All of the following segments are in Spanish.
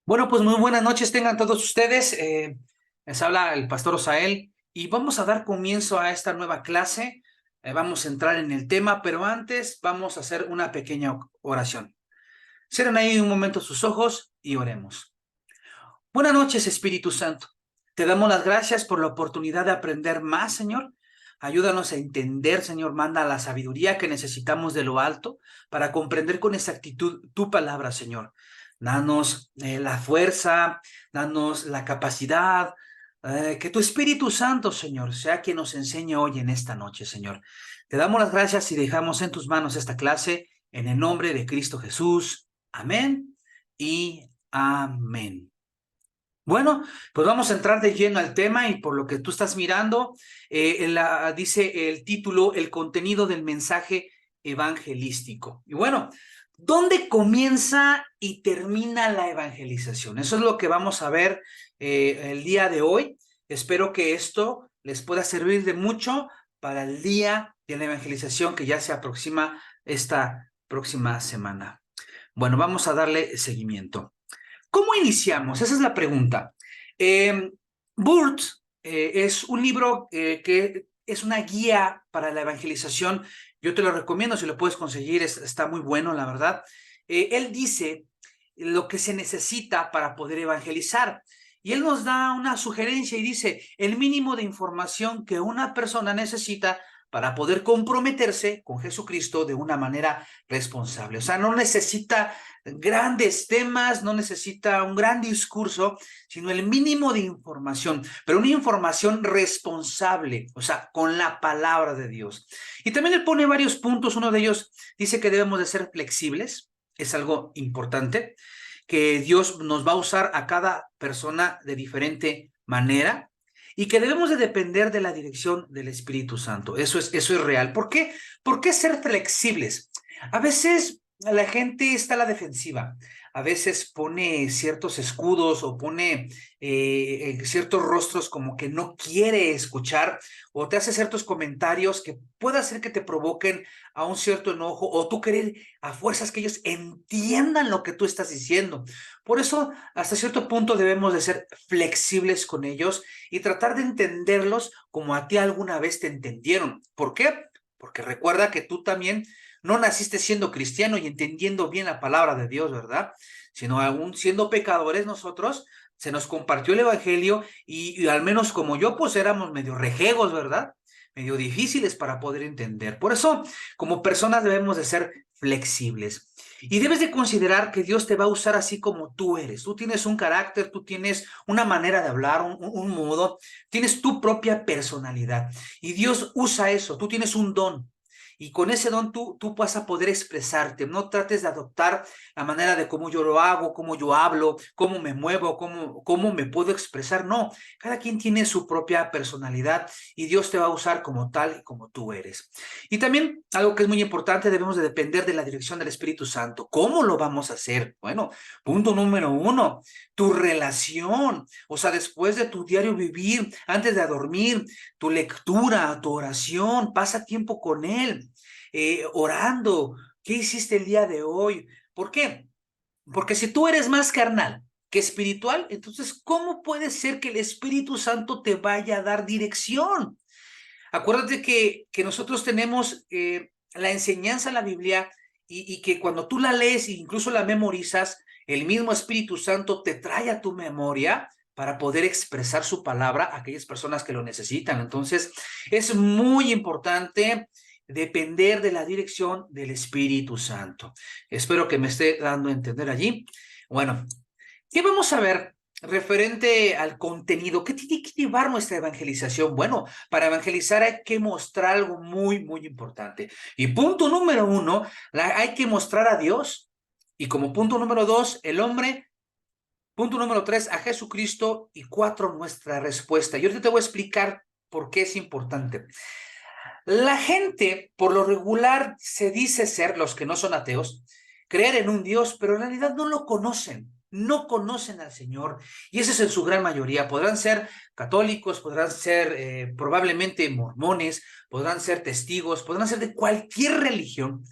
Bueno, pues muy buenas noches tengan todos ustedes. Les habla el pastor Osael y vamos a dar comienzo a esta nueva clase. Vamos a entrar en el tema, pero antes vamos a hacer una pequeña oración. Cierren ahí un momento sus ojos y oremos. Buenas noches, Espíritu Santo. Te damos las gracias por la oportunidad de aprender más, Señor. Ayúdanos a entender, Señor, manda la sabiduría que necesitamos de lo alto para comprender con exactitud tu palabra, Señor. Danos la fuerza, danos la capacidad, que tu Espíritu Santo, Señor, sea quien nos enseñe hoy en esta noche, Señor. Te damos las gracias y dejamos en tus manos esta clase en el nombre de Cristo Jesús. Amén y amén. Bueno, pues vamos a entrar de lleno al tema y por lo que tú estás mirando, dice el título, el contenido del mensaje evangelístico. Y bueno, ¿dónde comienza y termina la evangelización? Eso es lo que vamos a ver el día de hoy. Espero que esto les pueda servir de mucho para el día de la evangelización que ya se aproxima esta próxima semana. Bueno, vamos a darle seguimiento. ¿Cómo iniciamos? Esa es la pregunta. Burt es un libro que es una guía para la evangelización. Yo te lo recomiendo, si lo puedes conseguir, está muy bueno, la verdad. Él dice lo que se necesita para poder evangelizar. Y él nos da una sugerencia y dice, el mínimo de información que una persona necesita para poder comprometerse con Jesucristo de una manera responsable. O sea, no necesita grandes temas, no necesita un gran discurso, sino el mínimo de información, pero una información responsable, o sea, con la palabra de Dios. Y también él pone varios puntos, uno de ellos dice que debemos de ser flexibles, es algo importante, que Dios nos va a usar a cada persona de diferente manera y que debemos de depender de la dirección del Espíritu Santo. Eso es real. ¿Por qué? ¿Por qué ser flexibles? A veces la gente está a la defensiva, a veces pone ciertos escudos o pone ciertos rostros como que no quiere escuchar o te hace ciertos comentarios que puede hacer que te provoquen a un cierto enojo o tú querer a fuerzas que ellos entiendan lo que tú estás diciendo. Por eso, hasta cierto punto debemos de ser flexibles con ellos y tratar de entenderlos como a ti alguna vez te entendieron. ¿Por qué? Porque recuerda que tú también no naciste siendo cristiano y entendiendo bien la palabra de Dios, ¿verdad? Sino aún siendo pecadores nosotros, se nos compartió el evangelio y al menos como yo, pues éramos medio rejegos, ¿verdad? Medio difíciles para poder entender. Por eso, como personas debemos de ser flexibles. Y debes de considerar que Dios te va a usar así como tú eres. Tú tienes un carácter, tú tienes una manera de hablar, un modo, tienes tu propia personalidad. Y Dios usa eso, tú tienes un don. Y con ese don tú vas a poder expresarte. No trates de adoptar la manera de cómo yo lo hago, cómo yo hablo, cómo me muevo, cómo me puedo expresar. No, cada quien tiene su propia personalidad y Dios te va a usar como tal y como tú eres. Y también algo que es muy importante, debemos de depender de la dirección del Espíritu Santo. ¿Cómo lo vamos a hacer? Bueno, punto número uno, tu relación. O sea, después de tu diario vivir, antes de dormir, tu lectura, tu oración, pasa tiempo con Él, orando. ¿Qué hiciste el día de hoy? ¿Por qué? Porque si tú eres más carnal que espiritual, entonces, ¿cómo puede ser que el Espíritu Santo te vaya a dar dirección? Acuérdate que nosotros tenemos la enseñanza en la Biblia y que cuando tú la lees e incluso la memorizas, el mismo Espíritu Santo te trae a tu memoria para poder expresar su palabra a aquellas personas que lo necesitan. Entonces, es muy importante depender de la dirección del Espíritu Santo. Espero que me esté dando a entender allí. Bueno, ¿qué vamos a ver referente al contenido? ¿Qué tiene que llevar nuestra evangelización? Bueno, para evangelizar hay que mostrar algo muy, muy importante. Y punto número uno, hay que mostrar a Dios. Y como punto número dos, el hombre. Punto número tres, a Jesucristo. Y cuatro, nuestra respuesta. Y ahorita te voy a explicar por qué es importante. La gente, por lo regular, se dice ser, los que no son ateos, creer en un Dios, pero en realidad no lo conocen, no conocen al Señor, y ese es en su gran mayoría. Podrán ser católicos, podrán ser probablemente mormones, podrán ser testigos, podrán ser de cualquier religión,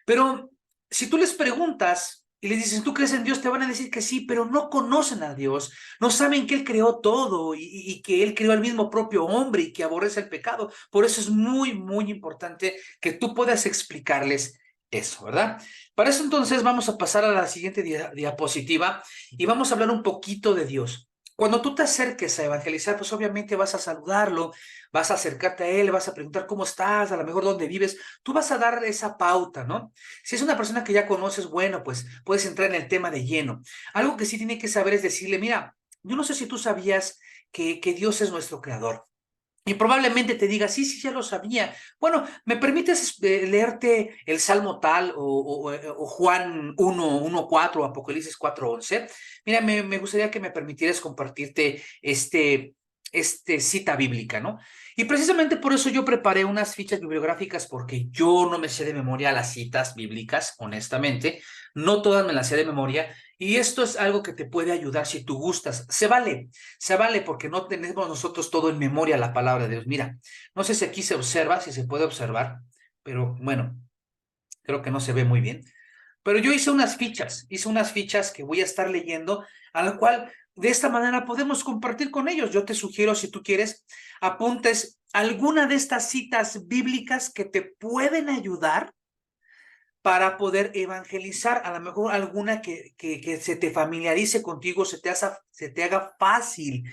pero si tú les preguntas, y les dices, ¿tú crees en Dios? Te van a decir que sí, pero no conocen a Dios, no saben que Él creó todo y que Él creó al mismo propio hombre y que aborrece el pecado. Por eso es muy, muy importante que tú puedas explicarles eso, ¿verdad? Para eso entonces vamos a pasar a la siguiente diapositiva y vamos a hablar un poquito de Dios. Cuando tú te acerques a evangelizar, pues obviamente vas a saludarlo, vas a acercarte a él, vas a preguntar cómo estás, a lo mejor dónde vives, tú vas a dar esa pauta, ¿no? Si es una persona que ya conoces, bueno, pues puedes entrar en el tema de lleno. Algo que sí tiene que saber es decirle, mira, yo no sé si tú sabías que Dios es nuestro creador. Y probablemente te diga, sí, sí, ya lo sabía. Bueno, ¿me permites leerte el Salmo tal o Juan 1:4 o Apocalipsis 4:11? Mira, me gustaría que me permitieras compartirte este cita bíblica, ¿no? Y precisamente por eso yo preparé unas fichas bibliográficas porque yo no me sé de memoria las citas bíblicas, honestamente. No todas me las sé de memoria. Y esto es algo que te puede ayudar si tú gustas. Se vale porque no tenemos nosotros todo en memoria la palabra de Dios. Mira, no sé si aquí se observa, si se puede observar, pero bueno, creo que no se ve muy bien. Pero yo hice unas fichas que voy a estar leyendo, a la cual de esta manera podemos compartir con ellos. Yo te sugiero, si tú quieres, apuntes alguna de estas citas bíblicas que te pueden ayudar para poder evangelizar, a lo mejor alguna que se te familiarice contigo, se te haga fácil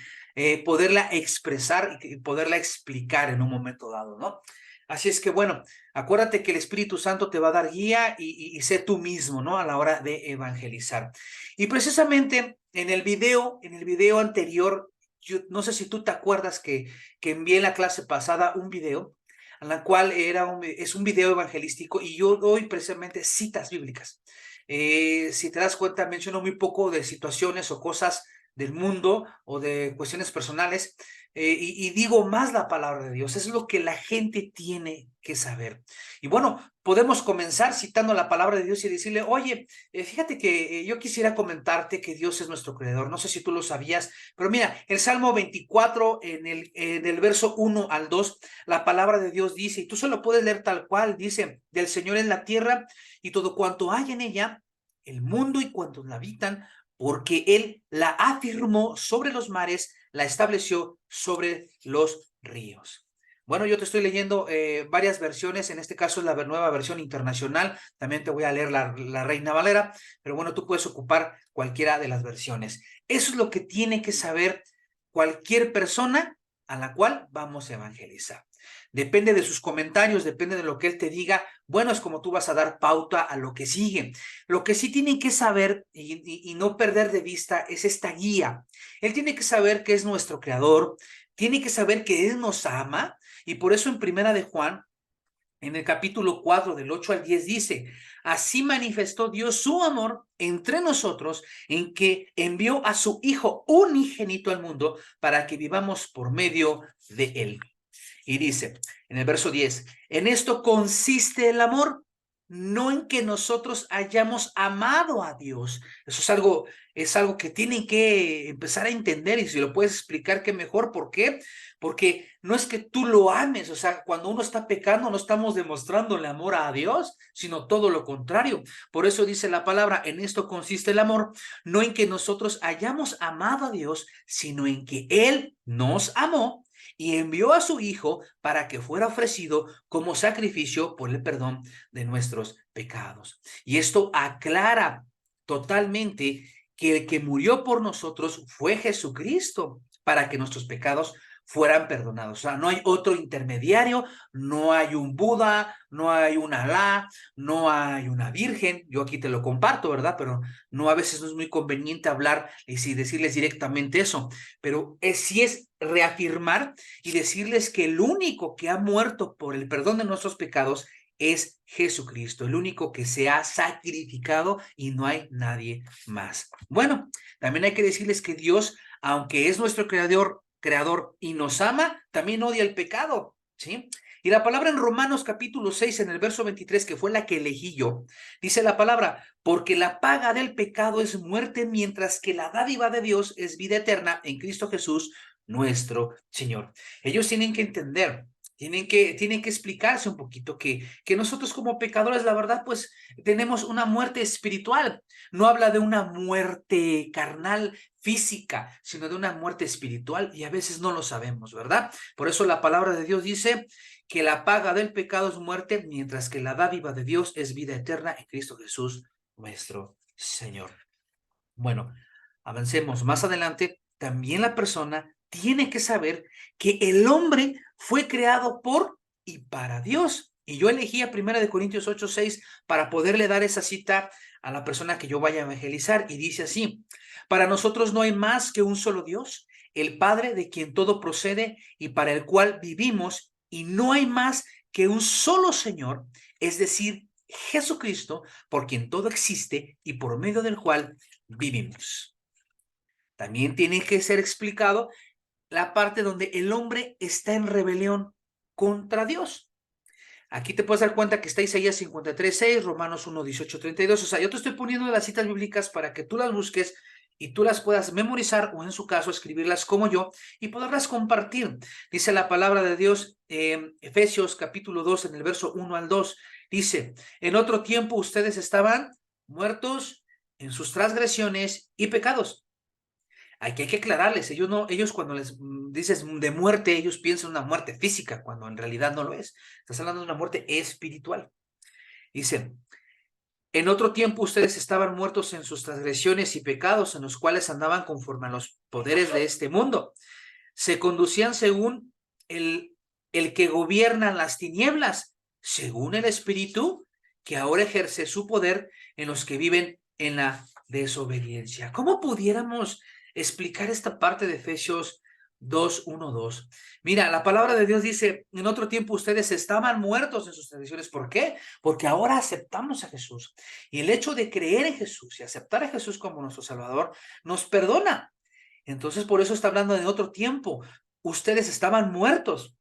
poderla expresar y poderla explicar en un momento dado, ¿no? Así es que bueno, acuérdate que el Espíritu Santo te va a dar guía y sé tú mismo, ¿no? A la hora de evangelizar. Y precisamente en el video anterior, yo no sé si tú te acuerdas que envié en la clase pasada un video a la cual es un video evangelístico y yo doy precisamente citas bíblicas. Si te das cuenta, menciono muy poco de situaciones o cosas del mundo o de cuestiones personales y digo más la palabra de Dios. Es lo que la gente tiene que saber. Y bueno, podemos comenzar citando la palabra de Dios y decirle, oye, fíjate que yo quisiera comentarte que Dios es nuestro creador. No sé si tú lo sabías, pero mira, el Salmo 24 en el verso 1 al 2 la palabra de Dios dice, y tú solo puedes leer tal cual, dice, del Señor es la tierra y todo cuanto hay en ella, el mundo y cuantos la habitan, porque Él la afirmó sobre los mares, la estableció sobre los ríos. Bueno, yo te estoy leyendo varias versiones, en este caso es la nueva versión internacional, también te voy a leer la Reina Valera, pero bueno, tú puedes ocupar cualquiera de las versiones. Eso es lo que tiene que saber cualquier persona a la cual vamos a evangelizar. Depende de sus comentarios, depende de lo que él te diga. Bueno, es como tú vas a dar pauta a lo que sigue. Lo que sí tienen que saber y no perder de vista es esta guía. Él tiene que saber que es nuestro creador, tiene que saber que Él nos ama y por eso en Primera de Juan, en el capítulo 4 del 8 al 10 dice, así manifestó Dios su amor entre nosotros en que envió a su Hijo unigénito al mundo para que vivamos por medio de Él. Y dice en el verso 10, en esto consiste el amor, no en que nosotros hayamos amado a Dios. Eso es algo que tienen que empezar a entender y si lo puedes explicar, qué mejor. ¿Por qué? Porque no es que tú lo ames, o sea, cuando uno está pecando no estamos demostrándole amor a Dios, sino todo lo contrario. Por eso dice la palabra, en esto consiste el amor, no en que nosotros hayamos amado a Dios, sino en que Él nos amó y envió a su Hijo para que fuera ofrecido como sacrificio por el perdón de nuestros pecados. Y esto aclara totalmente que el que murió por nosotros fue Jesucristo para que nuestros pecados fueran perdonados. O sea, no hay otro intermediario, no hay un Buda, no hay un Alá, no hay una Virgen. Yo aquí te lo comparto, ¿verdad? Pero no, a veces no es muy conveniente hablar y decirles directamente eso. Pero sí es reafirmar y decirles que el único que ha muerto por el perdón de nuestros pecados es Jesucristo, el único que se ha sacrificado y no hay nadie más. Bueno, también hay que decirles que Dios, aunque es nuestro creador y nos ama, también odia el pecado, ¿sí? Y la palabra en Romanos capítulo 6, en el verso 23, que fue la que elegí yo, dice la palabra, porque la paga del pecado es muerte, mientras que la dádiva de Dios es vida eterna en Cristo Jesús, nuestro Señor. Ellos tienen que entender Tienen que explicarse un poquito que nosotros como pecadores, la verdad, pues tenemos una muerte espiritual. No habla de una muerte carnal, física, sino de una muerte espiritual y a veces no lo sabemos, ¿verdad? Por eso la palabra de Dios dice que la paga del pecado es muerte, mientras que la dádiva de Dios es vida eterna en Cristo Jesús, nuestro Señor. Bueno, avancemos más adelante. También la persona tiene que saber que el hombre fue creado por y para Dios. Y yo elegí a 1 Corintios 8:6 para poderle dar esa cita a la persona que yo vaya a evangelizar. Y dice así: para nosotros no hay más que un solo Dios, el Padre de quien todo procede y para el cual vivimos, y no hay más que un solo Señor, es decir, Jesucristo, por quien todo existe y por medio del cual vivimos. También tiene que ser explicado la parte donde el hombre está en rebelión contra Dios. Aquí te puedes dar cuenta que está Isaías 53:6, Romanos 1:18-32. O sea, yo te estoy poniendo las citas bíblicas para que tú las busques y tú las puedas memorizar o en su caso escribirlas como yo y poderlas compartir. Dice la palabra de Dios en Efesios capítulo 2 en el verso 1 al 2. Dice: en otro tiempo ustedes estaban muertos en sus transgresiones y pecados. Aquí hay que aclararles, ellos cuando les dices de muerte, ellos piensan una muerte física, cuando en realidad no lo es. Estás hablando de una muerte espiritual. Dice: en otro tiempo ustedes estaban muertos en sus transgresiones y pecados, en los cuales andaban conforme a los poderes de este mundo. Se conducían según el que gobierna las tinieblas, según el espíritu que ahora ejerce su poder en los que viven en la desobediencia. ¿Cómo pudiéramos explicar esta parte de Efesios 2:1-2? Mira, la palabra de Dios dice: en otro tiempo ustedes estaban muertos en sus tradiciones. ¿Por qué? Porque ahora aceptamos a Jesús. Y el hecho de creer en Jesús y aceptar a Jesús como nuestro Salvador nos perdona. Entonces, por eso está hablando de otro tiempo. Ustedes estaban muertos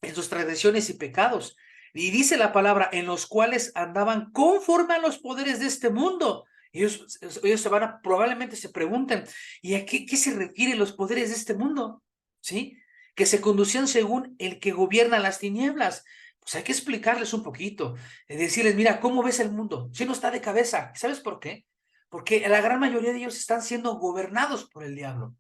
en sus transgresiones y pecados. Y dice la palabra, en los cuales andaban conforme a los poderes de este mundo. Ellos se van a, probablemente se pregunten, ¿y a qué se refiere los poderes de este mundo? ¿Sí? Que se conducían según el que gobierna las tinieblas. Pues hay que explicarles un poquito, decirles: mira, ¿cómo ves el mundo? Si no está de cabeza. ¿Sabes por qué? Porque la gran mayoría de ellos están siendo gobernados por el diablo.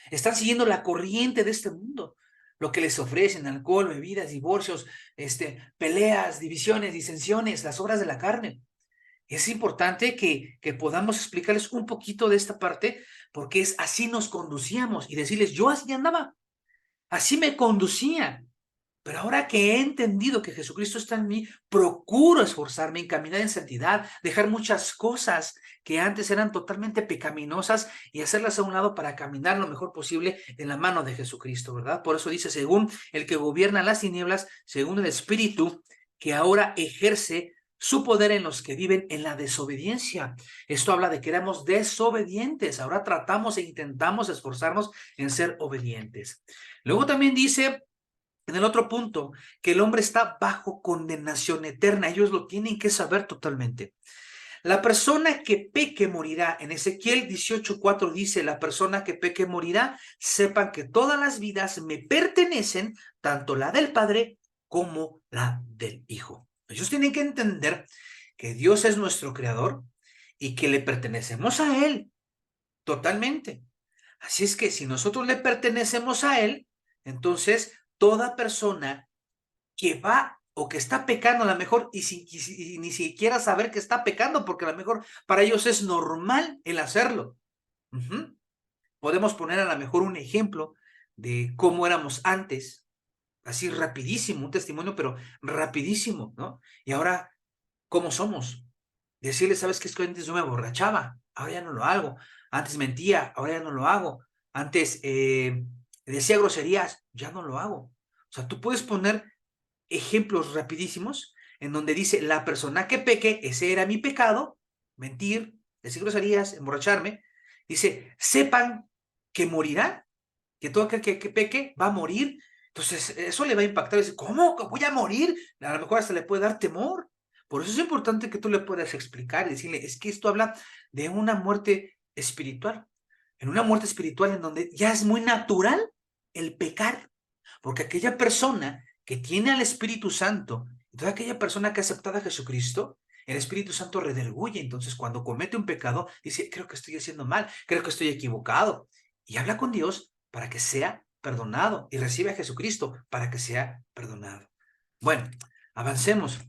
Están siguiendo la corriente de este mundo. Lo que les ofrecen: alcohol, bebidas, divorcios, peleas, divisiones, disensiones, las obras de la carne. Es importante que podamos explicarles un poquito de esta parte, porque es así nos conducíamos y decirles: yo así andaba, así me conducía. Pero ahora que he entendido que Jesucristo está en mí, procuro esforzarme en caminar en santidad, dejar muchas cosas que antes eran totalmente pecaminosas y hacerlas a un lado para caminar lo mejor posible en la mano de Jesucristo, ¿verdad? Por eso dice: según el que gobierna las tinieblas, según el Espíritu que ahora ejerce su poder en los que viven en la desobediencia. Esto habla de que éramos desobedientes. Ahora tratamos e intentamos esforzarnos en ser obedientes. Luego también dice en el otro punto que el hombre está bajo condenación eterna. Ellos lo tienen que saber totalmente. La persona que peque morirá. En Ezequiel 18:4 dice: la persona que peque morirá. Sepan que todas las vidas me pertenecen, tanto la del Padre como la del Hijo. Ellos tienen que entender que Dios es nuestro creador y que le pertenecemos a Él totalmente. Así es que si nosotros le pertenecemos a Él, entonces toda persona que va o que está pecando a lo mejor y ni siquiera saber que está pecando, porque a lo mejor para ellos es normal el hacerlo. Podemos poner a lo mejor un ejemplo de cómo éramos antes, así rapidísimo, un testimonio, pero rapidísimo, ¿no? Y ahora, ¿cómo somos? Decirle: ¿sabes qué? Es que antes yo me emborrachaba, ahora ya no lo hago. Antes mentía, ahora ya no lo hago. Antes decía groserías, ya no lo hago. O sea, tú puedes poner ejemplos rapidísimos en donde dice: la persona que peque, ese era mi pecado, mentir, decir groserías, emborracharme. Dice: sepan que morirá, que todo aquel que peque va a morir. Entonces, eso le va a impactar. Dice: ¿cómo? ¿Voy a morir? A lo mejor hasta le puede dar temor. Por eso es importante que tú le puedas explicar y decirle: es que esto habla de una muerte espiritual. En una muerte espiritual en donde ya es muy natural el pecar. Porque aquella persona que tiene al Espíritu Santo, toda aquella persona que ha aceptado a Jesucristo, el Espíritu Santo redarguye. Entonces, cuando comete un pecado, dice, creo que estoy haciendo mal, creo que estoy equivocado. Y habla con Dios para que sea perdonado y recibe a Jesucristo para que sea perdonado. Bueno, avancemos.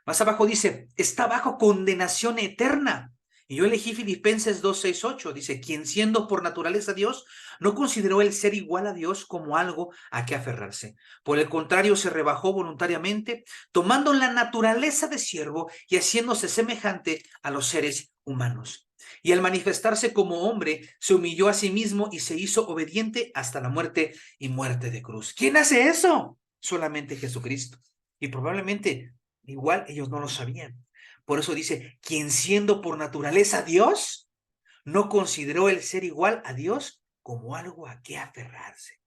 Más abajo dice, está bajo condenación eterna. Y yo elegí Filipenses 2, 6, 8. Dice, quien siendo por naturaleza Dios, no consideró el ser igual a Dios como algo a que aferrarse. Por el contrario, se rebajó voluntariamente, tomando la naturaleza de siervo y haciéndose semejante a los seres humanos. Y al manifestarse como hombre, se humilló a sí mismo y se hizo obediente hasta la muerte y muerte de cruz. ¿Quién hace eso? Solamente Jesucristo. Y probablemente igual ellos no lo sabían. Por eso dice, quien siendo por naturaleza Dios, no consideró el ser igual a Dios como algo a que aferrarse.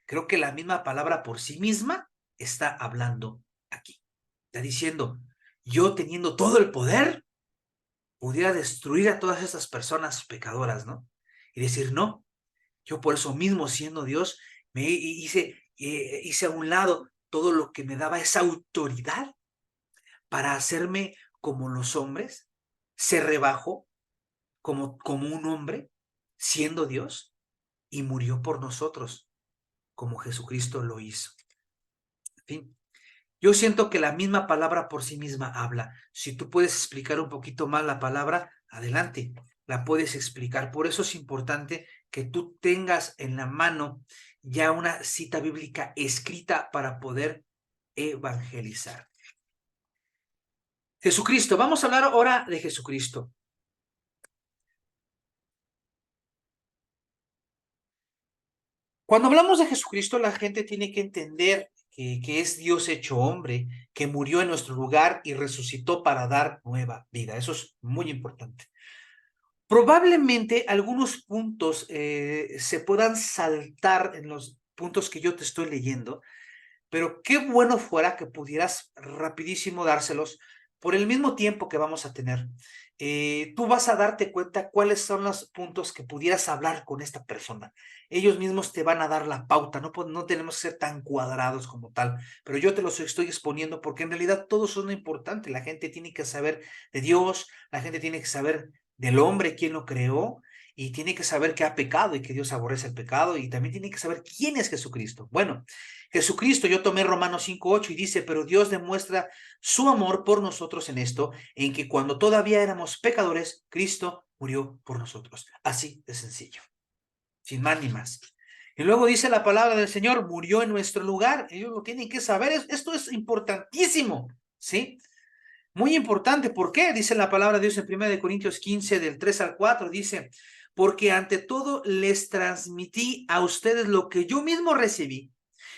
Creo que la misma palabra por sí misma está hablando aquí. Está diciendo, yo teniendo todo el poder, pudiera destruir a todas esas personas pecadoras, ¿no? Y decir, no, yo por eso mismo siendo Dios, me hice a un lado todo lo que me daba esa autoridad para hacerme como los hombres, se rebajó como un hombre, siendo Dios, y murió por nosotros, como Jesucristo lo hizo. En fin, yo siento que la misma palabra por sí misma habla. Si tú puedes explicar un poquito más la palabra, adelante, la puedes explicar. Por eso es importante que tú tengas en la mano ya una cita bíblica escrita para poder evangelizar. Jesucristo, vamos a hablar ahora de Jesucristo. Cuando hablamos de Jesucristo, la gente tiene que entender que es Dios hecho hombre, que murió en nuestro lugar y resucitó para dar nueva vida. Eso es muy importante. Probablemente algunos puntos se puedan saltar en los puntos que yo te estoy leyendo, pero qué bueno fuera que pudieras rapidísimo dárselos por el mismo tiempo que vamos a tener. Tú vas a darte cuenta cuáles son los puntos que pudieras hablar con esta persona. Ellos mismos te van a dar la pauta, no tenemos que ser tan cuadrados como tal, pero yo te los estoy exponiendo porque en realidad todos son importantes. La gente tiene que saber de Dios, la gente tiene que saber del hombre, quién lo creó, y tiene que saber que ha pecado y que Dios aborrece el pecado, y también tiene que saber quién es Jesucristo. Bueno, Jesucristo, yo tomé Romanos 5:8 y dice, pero Dios demuestra su amor por nosotros en esto, en que cuando todavía éramos pecadores, Cristo murió por nosotros. Así de sencillo, sin más ni más. Y luego dice la palabra del Señor, murió en nuestro lugar. Ellos lo tienen que saber. Esto es importantísimo, ¿sí? Muy importante. ¿Por qué? Dice la palabra de Dios en 1 Corintios 15, del 3 al 4, dice, porque ante todo les transmití a ustedes lo que yo mismo recibí,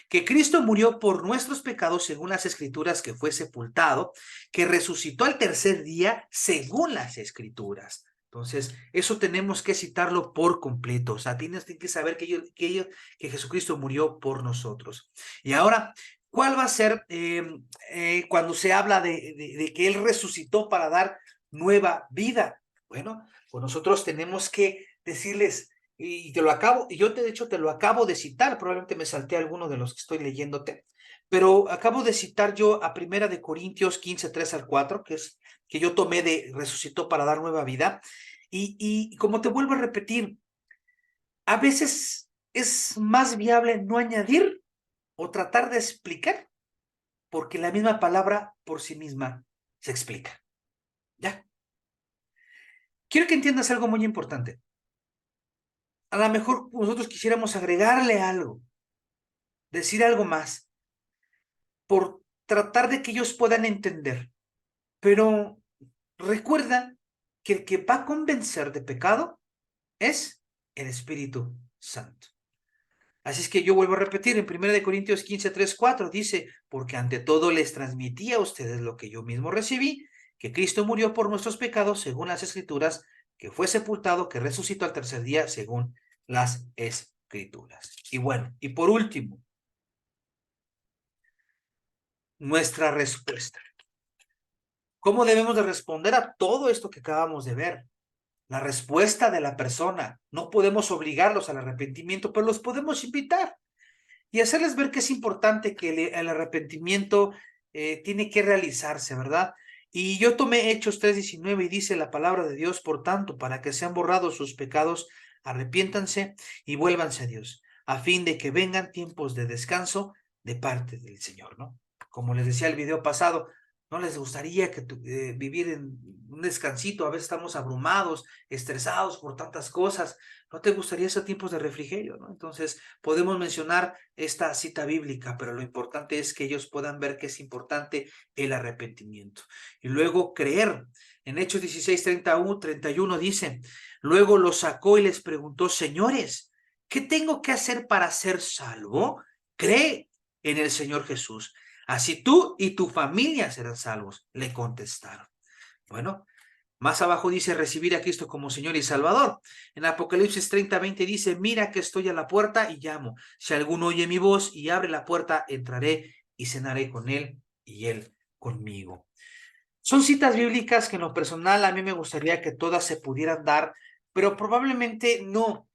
que Cristo murió por nuestros pecados según las Escrituras, que fue sepultado, que resucitó al tercer día según las Escrituras. Entonces, eso tenemos que citarlo por completo. O sea, tienes que saber que Jesucristo murió por nosotros. Y ahora, ¿cuál va a ser cuando se habla de que Él resucitó para dar nueva vida? Bueno, pues nosotros tenemos que decirles, y te lo acabo, y yo de hecho te lo acabo de citar, probablemente me salté alguno de los que estoy leyéndote, pero acabo de citar yo a 1 Corintios 15, 3 al 4, que yo tomé de resucitó para dar nueva vida, y como te vuelvo a repetir, a veces es más viable no añadir o tratar de explicar, porque la misma palabra por sí misma se explica. ¿Ya? Quiero que entiendas algo muy importante. A lo mejor nosotros quisiéramos agregarle algo, decir algo más, por tratar de que ellos puedan entender. Pero recuerda que el que va a convencer de pecado es el Espíritu Santo. Así es que yo vuelvo a repetir, en 1 Corintios 15, 3, 4 dice, porque ante todo les transmití a ustedes lo que yo mismo recibí, que Cristo murió por nuestros pecados según las Escrituras, que fue sepultado, que resucitó al tercer día según las Escrituras. Y bueno, y por último, nuestra respuesta. ¿Cómo debemos de responder a todo esto que acabamos de ver? La respuesta de la persona. No podemos obligarlos al arrepentimiento, pero los podemos invitar. y hacerles ver que es importante que el arrepentimiento tiene que realizarse, ¿verdad? Y yo tomé Hechos 3:19 y dice la palabra de Dios, por tanto, para que sean borrados sus pecados, arrepiéntanse y vuélvanse a Dios, a fin de que vengan tiempos de descanso de parte del Señor, ¿no? Como les decía el video pasado, ¿no les gustaría que vivir en un descansito? A veces estamos abrumados, estresados por tantas cosas. ¿No te gustaría esos tiempos de refrigerio, no? Entonces, podemos mencionar esta cita bíblica, pero lo importante es que ellos puedan ver que es importante el arrepentimiento. Y luego creer. En Hechos 16:31 dice, luego los sacó y les preguntó, señores, ¿qué tengo que hacer para ser salvo? Cree en el Señor Jesús. Así tú y tu familia serán salvos, le contestaron. Bueno, más abajo dice recibir a Cristo como Señor y Salvador. En Apocalipsis 30:20 dice, mira que estoy a la puerta y llamo. Si alguno oye mi voz y abre la puerta, entraré y cenaré con él y él conmigo. Son citas bíblicas que en lo personal a mí me gustaría que todas se pudieran dar, pero probablemente no.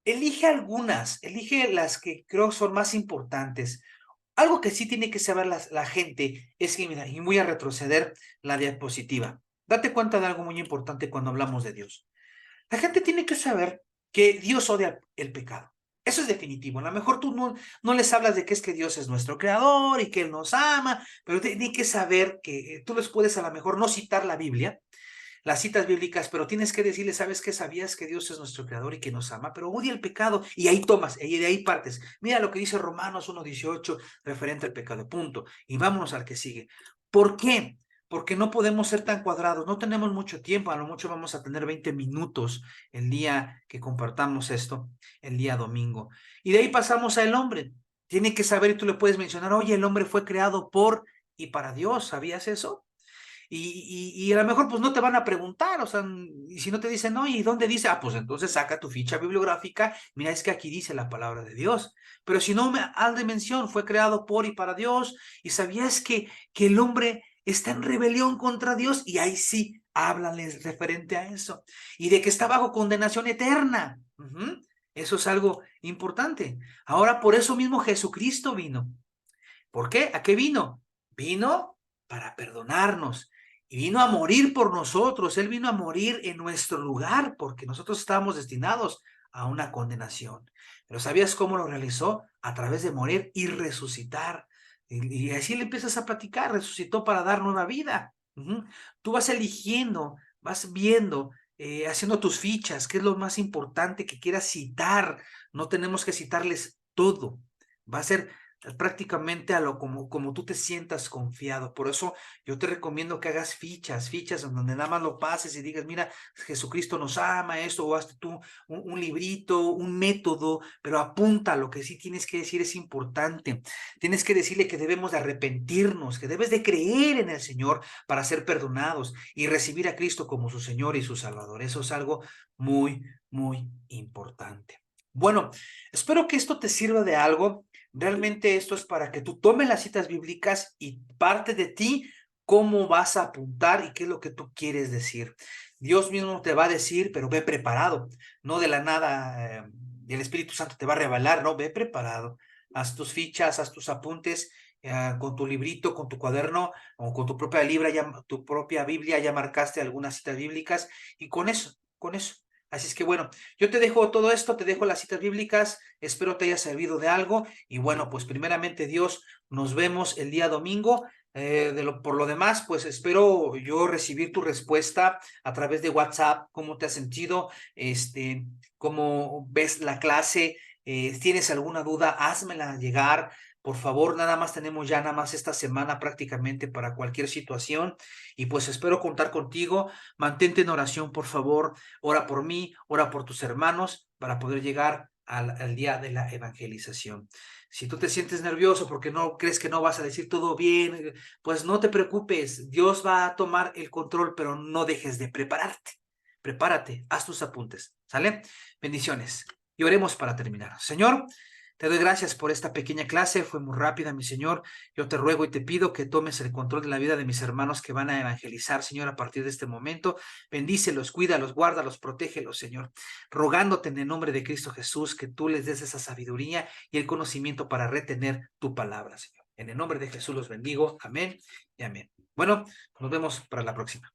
Elige algunas, elige las que creo son más importantes. Algo que sí tiene que saber la gente es que, mira, y voy a retroceder la diapositiva. Date cuenta de algo muy importante cuando hablamos de Dios. La gente tiene que saber que Dios odia el pecado. Eso es definitivo. A lo mejor tú no les hablas de que es que Dios es nuestro creador y que Él nos ama, pero tienen que saber que tú les puedes a lo mejor no citar la Biblia, las citas bíblicas, pero tienes que decirle, ¿sabes qué? Sabías que Dios es nuestro creador y que nos ama, pero odia el pecado, y ahí tomas, y de ahí partes. Mira lo que dice Romanos 1:18 referente al pecado, punto. Y vámonos al que sigue. ¿Por qué? Porque no podemos ser tan cuadrados, no tenemos mucho tiempo, a lo mucho vamos a tener 20 minutos el día que compartamos esto, el día domingo. Y de ahí pasamos al hombre. Tiene que saber, y tú le puedes mencionar, oye, el hombre fue creado por y para Dios, ¿sabías eso? Y a lo mejor pues no te van a preguntar, o sea, y si no te dicen, no, ¿y dónde dice? Ah, pues entonces saca tu ficha bibliográfica, mira, es que aquí dice la palabra de Dios. Pero si no, haz de mención, fue creado por y para Dios, y sabías que el hombre está en rebelión contra Dios, y ahí sí, háblales referente a eso, y de que está bajo condenación eterna. Eso es algo importante. Ahora, por eso mismo Jesucristo vino. ¿Por qué? ¿A qué vino? Vino para perdonarnos y vino a morir por nosotros. Él vino a morir en nuestro lugar porque nosotros estábamos destinados a una condenación. Pero ¿sabías cómo lo realizó? A través de morir y resucitar. Y así le empiezas a platicar. Resucitó para dar nueva vida. Tú vas eligiendo, vas viendo, haciendo tus fichas, qué es lo más importante que quieras citar. No tenemos que citarles todo. Va a ser prácticamente a lo como tú te sientas confiado. Por eso yo te recomiendo que hagas fichas en donde nada más lo pases y digas, mira, Jesucristo nos ama, esto, o hazte tú un librito, un método, pero apunta, lo que sí tienes que decir es importante. Tienes que decirle que debemos de arrepentirnos, que debes de creer en el Señor para ser perdonados y recibir a Cristo como su Señor y su Salvador. Eso es algo muy, muy importante. Bueno, espero que esto te sirva de algo. Realmente esto es para que tú tomes las citas bíblicas y parte de ti cómo vas a apuntar y qué es lo que tú quieres decir. Dios mismo te va a decir, pero ve preparado, no de la nada, el Espíritu Santo te va a revelar, no, ve preparado. Haz tus fichas, haz tus apuntes, con tu librito, con tu cuaderno o con tu propia tu propia Biblia, ya marcaste algunas citas bíblicas y con eso, con eso. Así es que bueno, yo te dejo todo esto, te dejo las citas bíblicas, espero te haya servido de algo y bueno, pues primeramente Dios, nos vemos el día domingo. Por lo demás, pues espero yo recibir tu respuesta a través de WhatsApp, cómo te has sentido, cómo ves la clase, tienes alguna duda, házmela llegar. Por favor, nada más esta semana prácticamente para cualquier situación y pues espero contar contigo. Mantente en oración, por favor. Ora por mí, ora por tus hermanos para poder llegar al día de la evangelización. Si tú te sientes nervioso porque no crees que no vas a decir todo bien, pues no te preocupes. Dios va a tomar el control, pero no dejes de prepararte. Prepárate, haz tus apuntes, ¿sale? Bendiciones. Y oremos para terminar. Señor, Te doy gracias por esta pequeña clase, fue muy rápida, mi Señor. Yo te ruego y te pido que tomes el control de la vida de mis hermanos que van a evangelizar, Señor, a partir de este momento. Bendícelos, cuídalos, guárdalos, protégelos, Señor. Rogándote en el nombre de Cristo Jesús que tú les des esa sabiduría y el conocimiento para retener tu palabra, Señor. En el nombre de Jesús los bendigo. Amén y amén. Bueno, nos vemos para la próxima.